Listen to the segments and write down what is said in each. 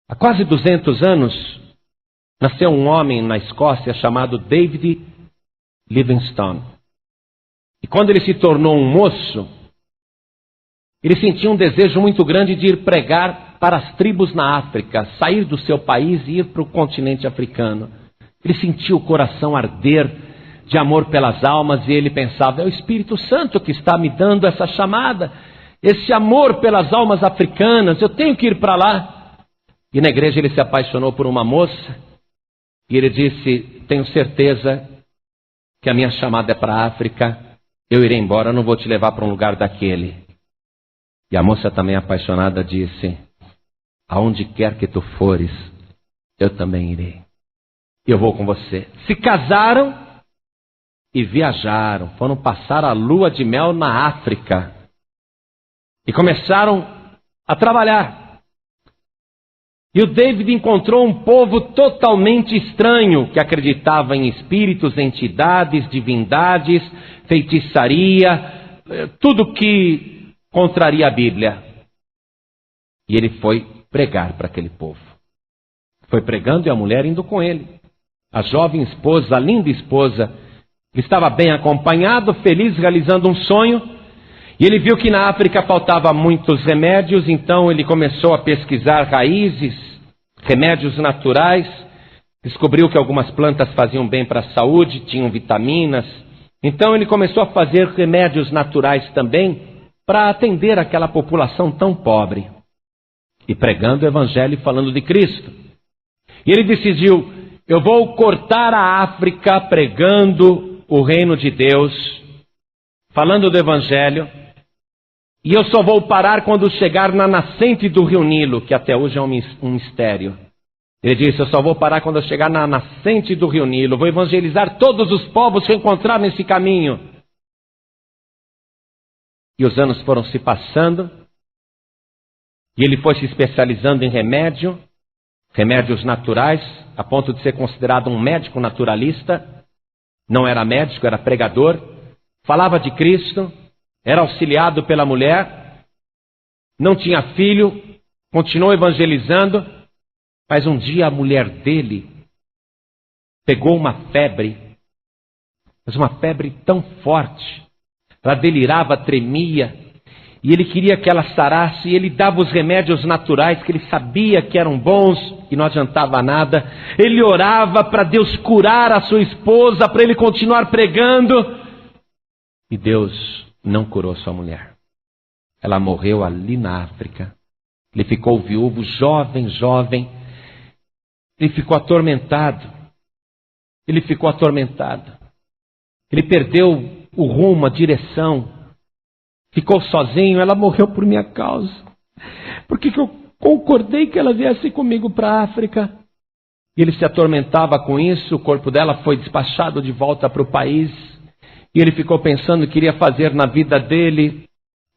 Há quase 200 anos, nasceu um homem na Escócia chamado David Livingstone. E quando ele se tornou um moço, ele sentia um desejo muito grande de ir pregar para as tribos na África, sair do seu país e ir para o continente africano. Ele sentia o coração arder de amor pelas almas e ele pensava, é o Espírito Santo que está me dando essa chamada, esse amor pelas almas africanas, eu tenho que ir para lá. E na igreja ele se apaixonou por uma moça e ele disse, tenho certeza que a minha chamada é para a África, eu irei embora, eu não vou te levar para um lugar daquele. E a moça também apaixonada disse, aonde quer que tu fores, eu também irei. Eu vou com você. Se casaram e viajaram, foram passar a lua de mel na África. E começaram a trabalhar. E o David encontrou um povo totalmente estranho, que acreditava em espíritos, entidades, divindades, feitiçaria, tudo que contraria a Bíblia. E ele foi pregar para aquele povo. Foi pregando e a mulher indo com ele. A jovem esposa, a linda esposa, estava bem acompanhado, feliz, realizando um sonho. E ele viu que na África faltava muitos remédios, então ele começou a pesquisar raízes, remédios naturais. Descobriu que algumas plantas faziam bem para a saúde, tinham vitaminas. Então ele começou a fazer remédios naturais também para atender aquela população tão pobre. E pregando o Evangelho e falando de Cristo. E ele decidiu, eu vou cortar a África pregando o reino de Deus, falando do Evangelho. E eu só vou parar quando chegar na nascente do rio Nilo, que até hoje é um mistério. Ele disse, eu só vou parar quando eu chegar na nascente do rio Nilo. Vou evangelizar todos os povos que eu encontrar nesse caminho. E os anos foram se passando. E ele foi se especializando em remédios naturais, a ponto de ser considerado um médico naturalista. Não era médico, era pregador. Falava de Cristo. Era auxiliado pela mulher, não tinha filho, continuou evangelizando, mas um dia a mulher dele pegou uma febre, mas uma febre tão forte, ela delirava, tremia, e ele queria que ela sarasse, e ele dava os remédios naturais que ele sabia que eram bons, e não adiantava nada. Ele orava para Deus curar a sua esposa, para ele continuar pregando, e Deus não curou sua mulher. Ela morreu ali na África. Ele ficou viúvo, jovem. Ele ficou atormentado. Ele perdeu o rumo, a direção. Ficou sozinho. Ela morreu por minha causa. Porque eu concordei que ela viesse comigo para a África. E ele se atormentava com isso. O corpo dela foi despachado de volta para o país. E ele ficou pensando o que iria fazer na vida dele.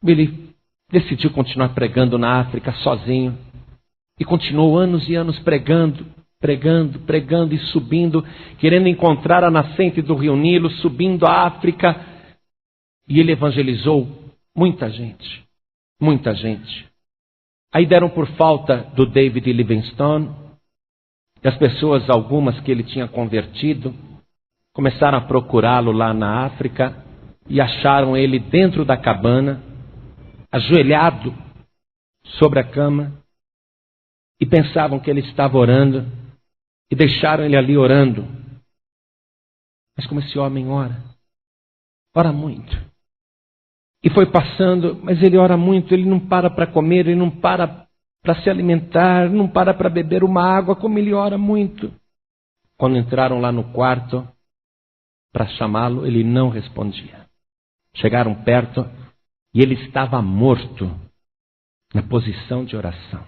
Ele decidiu continuar pregando na África sozinho. E continuou anos e anos pregando e subindo, querendo encontrar a nascente do rio Nilo, subindo a África. E ele evangelizou muita gente. Aí deram por falta do David Livingstone. E as pessoas, algumas que ele tinha convertido, começaram a procurá-lo lá na África e acharam ele dentro da cabana, ajoelhado sobre a cama, e pensavam que ele estava orando, e deixaram ele ali orando. Mas como esse homem ora muito. E foi passando, mas ele ora muito, ele não para comer, ele não para se alimentar, não para beber uma água, como ele ora muito. Quando entraram lá no quarto para chamá-lo, ele não respondia. Chegaram perto e ele estava morto na posição de oração.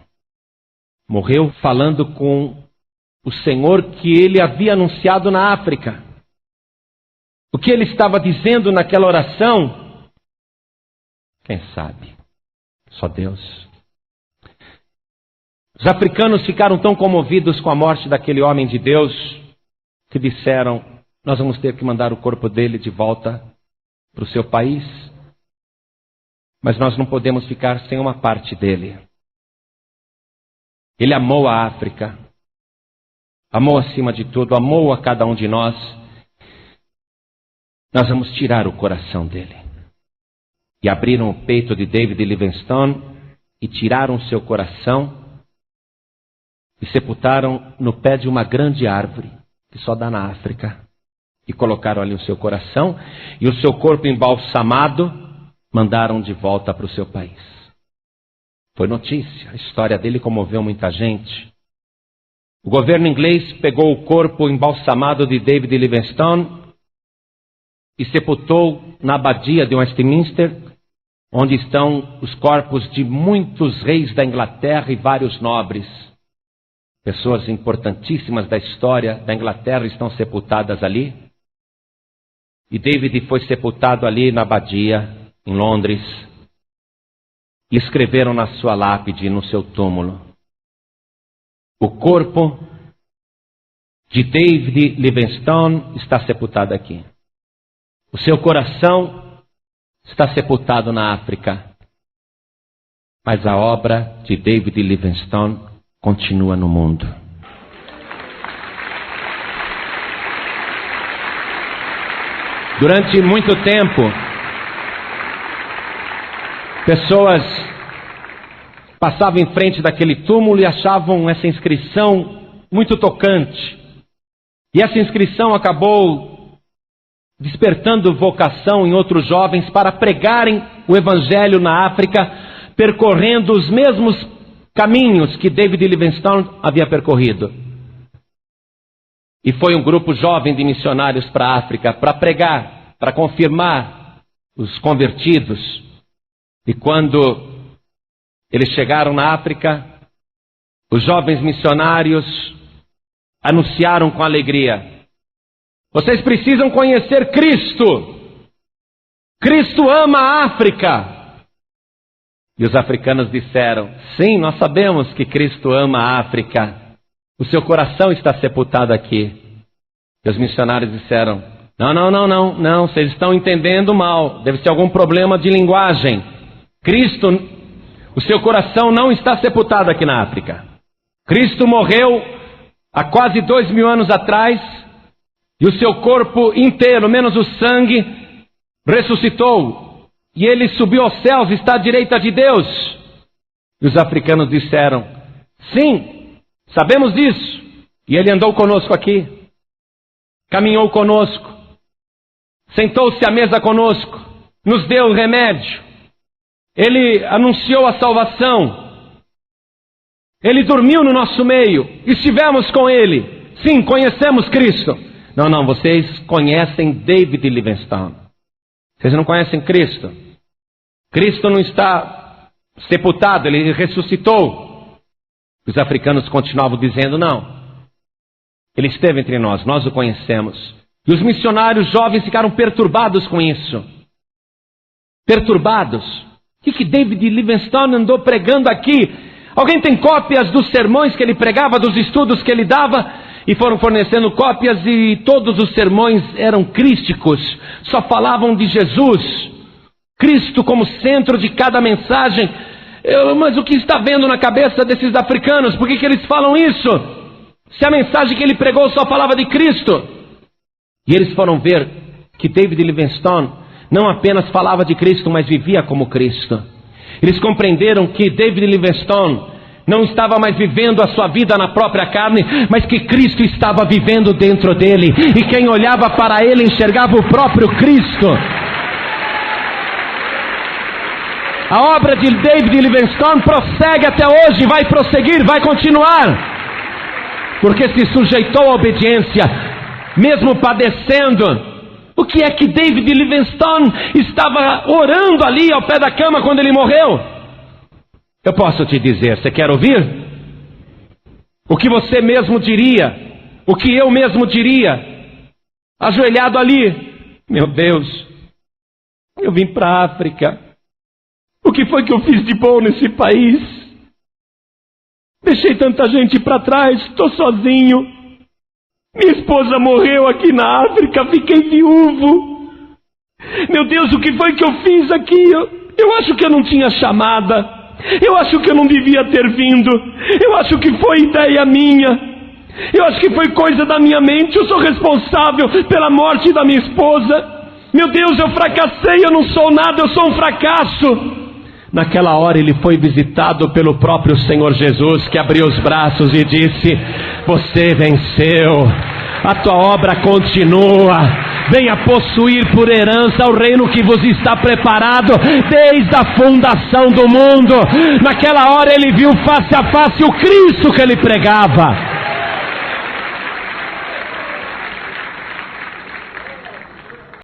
Morreu falando com o Senhor que ele havia anunciado na África. O que ele estava dizendo naquela oração, quem sabe? Só Deus. Os africanos ficaram tão comovidos com a morte daquele homem de Deus que disseram, nós vamos ter que mandar o corpo dele de volta para o seu país, mas nós não podemos ficar sem uma parte dele. Ele amou a África. Amou acima de tudo, amou a cada um de nós. Nós vamos tirar o coração dele. E abriram o peito de David Livingstone e tiraram seu coração e sepultaram no pé de uma grande árvore que só dá na África. E colocaram ali o seu coração e o seu corpo embalsamado mandaram de volta para o seu país. Foi notícia, a história dele comoveu muita gente. O governo inglês pegou o corpo embalsamado de David Livingstone e sepultou na abadia de Westminster, onde estão os corpos de muitos reis da Inglaterra e vários nobres. Pessoas importantíssimas da história da Inglaterra estão sepultadas ali. E David foi sepultado ali na abadia, em Londres. E escreveram na sua lápide, no seu túmulo: o corpo de David Livingstone está sepultado aqui. O seu coração está sepultado na África. Mas a obra de David Livingstone continua no mundo. Durante muito tempo, pessoas passavam em frente daquele túmulo e achavam essa inscrição muito tocante. E essa inscrição acabou despertando vocação em outros jovens para pregarem o Evangelho na África, percorrendo os mesmos caminhos que David Livingstone havia percorrido. E foi um grupo jovem de missionários para a África para pregar, para confirmar os convertidos. E quando eles chegaram na África, os jovens missionários anunciaram com alegria: vocês precisam conhecer Cristo. Cristo ama a África. E os africanos disseram: sim, nós sabemos que Cristo ama a África. O seu coração está sepultado aqui. E os missionários disseram: não, vocês estão entendendo mal. Deve ser algum problema de linguagem. Cristo, o seu coração não está sepultado aqui na África. Cristo morreu há quase 2000 anos atrás. E o seu corpo inteiro, menos o sangue, ressuscitou. E ele subiu aos céus, está à direita de Deus. E os africanos disseram: sim, sabemos disso. E ele andou conosco aqui, caminhou conosco, sentou-se à mesa conosco, nos deu remédio. Ele anunciou a salvação. Ele dormiu no nosso meio, estivemos com ele. Sim, conhecemos Cristo. Não, vocês conhecem David Livingstone. Vocês não conhecem Cristo. Cristo não está sepultado, ele ressuscitou. Os africanos continuavam dizendo: não, ele esteve entre nós, nós o conhecemos. E os missionários jovens ficaram perturbados com isso. Perturbados. O que David Livingstone andou pregando aqui? Alguém tem cópias dos sermões que ele pregava, dos estudos que ele dava? E foram fornecendo cópias e todos os sermões eram crísticos. Só falavam de Jesus. Cristo como centro de cada mensagem. Mas o que está vendo na cabeça desses africanos? Por que eles falam isso? Se a mensagem que ele pregou só falava de Cristo. E eles foram ver que David Livingstone não apenas falava de Cristo, mas vivia como Cristo. Eles compreenderam que David Livingstone não estava mais vivendo a sua vida na própria carne, mas que Cristo estava vivendo dentro dele. E quem olhava para ele enxergava o próprio Cristo. A obra de David Livingstone prossegue até hoje, vai prosseguir, vai continuar. Porque se sujeitou à obediência, mesmo padecendo. O que é que David Livingstone estava orando ali ao pé da cama quando ele morreu? Eu posso te dizer, você quer ouvir? O que você mesmo diria, o que eu mesmo diria, ajoelhado ali: meu Deus, eu vim para a África, o que foi que eu fiz de bom nesse país? Deixei tanta gente para trás, estou sozinho, minha esposa morreu aqui na África, fiquei viúvo. Meu Deus, o que foi que eu fiz aqui? Eu acho que eu não tinha chamada. Eu acho que eu não devia ter vindo. Eu acho que foi ideia minha. Eu acho que foi coisa da minha mente. Eu sou responsável pela morte da minha esposa. Meu Deus, eu fracassei, eu não sou nada, eu sou um fracasso. Naquela hora ele foi visitado pelo próprio Senhor Jesus, que abriu os braços e disse: você venceu, a tua obra continua, venha possuir por herança o reino que vos está preparado desde a fundação do mundo. Naquela hora ele viu face a face o Cristo que ele pregava.